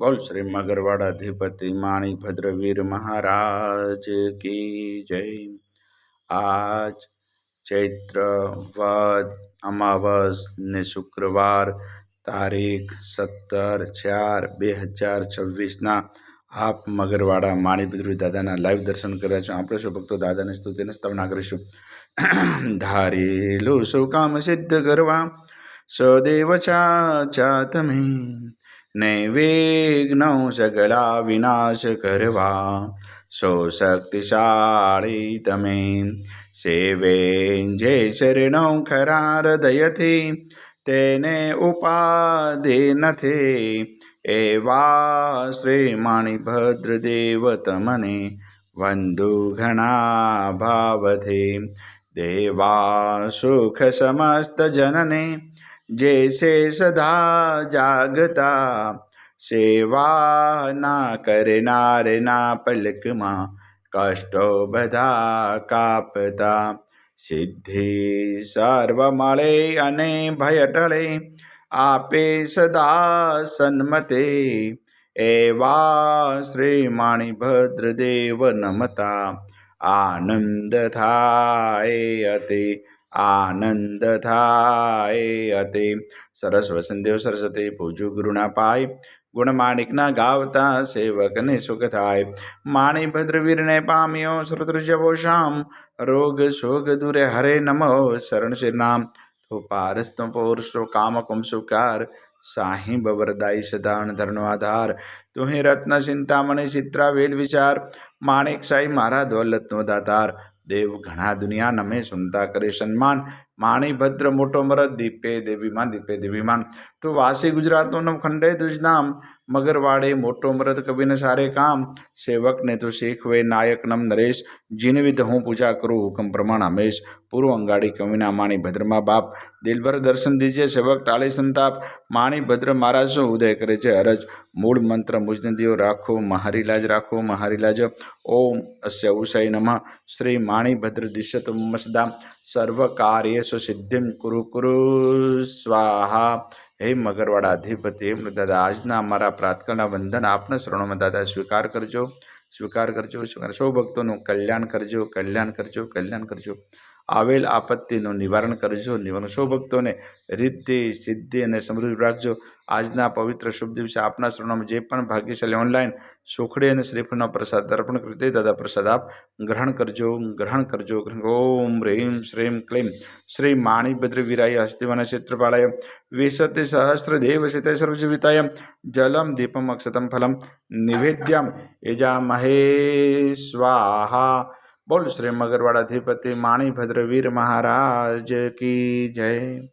बोल श्री मगरवाड़ाधिपति माणिभद्रवीर महाराज की जय। आज चैत्र वद અમાવસ ને શુક્રવાર તારીખ 17/4/2026ના આપ મગરવાડા માણીભદ્ર દાદાના લાઈવ દર્શન કર્યા છો। આપણે સૌ ભક્તો દાદાની સ્તુતિને સ્તવના કરીશું। ધારેલું સુકામ સિદ્ધ કરવા સદેવ ચાચા તમે, નૈવેગ્નૌ સગલા વિનાશ કરવા સો શક્તિશાળી તમે। સેવે જે શરણો ખરા હૃદયથી તેને ઉપાધિ નથી, એવા શ્રી માણિભદ્ર દેવ તમને વંદુ ઘણા ભાવથી। દેવા સુખ સમસ્ત જનને જે છે સદા જાગતા, સેવા ના કરનારના પલકમાં કષ્ટો બધા કાપતા। સિદ્ધિ સર્વ મળે અને ભય ટળે આપે સદા સન્મતે, એવા શ્રી માણિભદ્ર દેવ નમતા આનંદ થાય અતિ, આનંદ થાય અતિ। સરસ વસંતદેવ સરસ્વતી પૂજુ ગુરુના પાય, ગુણમાણિકના ગાવતા સેવકને સુખ થાય। માણિભદ્ર વીરને પામ્યો શ્રુત જવો શામ, રોગ શોગ દૂરે હરે નમો શરણ શિરનામ। તો પારસ તો પૌરુષો કામ કુંસુકાર, સાહી બવરદાઈ સદાન ધરનો આધાર। તુહી રત્ન ચિંતામણી ચિત્રા વેલ વિચાર, માણેક સાઈ મારા દોલતનો દાતાર। દેવ ઘણા દુનિયા નમે સુનતા કરે સન્માન, માણિભદ્ર મોટો મરદ દીપે દેવીમાન દીપે દેવીમાન। તો વાસી ગુજરાતનો નવખંડે તુજ નામ, મગરવાડે મોટો મરદ કવિને સારે કામ। સેવકને તો શીખવે નાયક નમ નરેશ, જીન વિધ હું પૂજા કરું હુકમ પ્રમાણ હમેશ। પૂર્વ અંગાડી કવિના માણિભદ્રમાં બાપ, દિલભર દર્શન દીજે સેવક ટાળે સંતાપ। માણિભદ્ર મારા શું ઉદય કરે છે અરજ, મૂળ મંત્ર મુજને દિયો રાખો મહારી લાજ રાખો મહારી લાજ। ઓમ અસ્ય ઉષય નમઃ શ્રી માણિભદ્ર દિશત મસદા, સર્વ કાર્યેષુ સિદ્ધિમ કુરુ કુરુ સ્વાહા। હે મગરવાડા અધિપતિ હે દાદા, આજના અમારા પ્રાર્થના વંદન આપના શરણોમાં દાદા સ્વીકાર કરજો, સ્વીકાર કરજો, સ્વીકાર। સૌ ભક્તોનું કલ્યાણ કરજો, કલ્યાણ કરજો, કલ્યાણ કરજો। આવેલ આપત્તિનું નિવારણ કરજો, નિવારણ। સૌ ભક્તોને રિદ્ધિ સિદ્ધિ અને સમૃદ્ધિ રાખજો। આજના પવિત્ર શુભ દિવસે આપના શરણોમાં જે પણ ભાગ્યશાળી ઓનલાઈન સુખડી અને શ્રીફળનો પ્રસાદ અર્પણ કર્યો તે દાદા પ્રસાદ આપ ગ્રહણ કરજો, ગ્રહણ કરજો। ઓમ હ્રીમ શ્રીમ ક્લીમ શ્રી માણિભદ્ર વીરાય હસ્તિવન ક્ષેત્રપાળાય વિશતિ સહસ્ર દેવ શિતે સર્વજીવિતાય જલમ દીપમ અક્ષતમ ફલમ નિવેદ્યમ યજામહે સ્વાહા। બોલ શ્રી મગરવાડા અધિપતિ માણિભદ્ર વીર મહારાજ કી જય।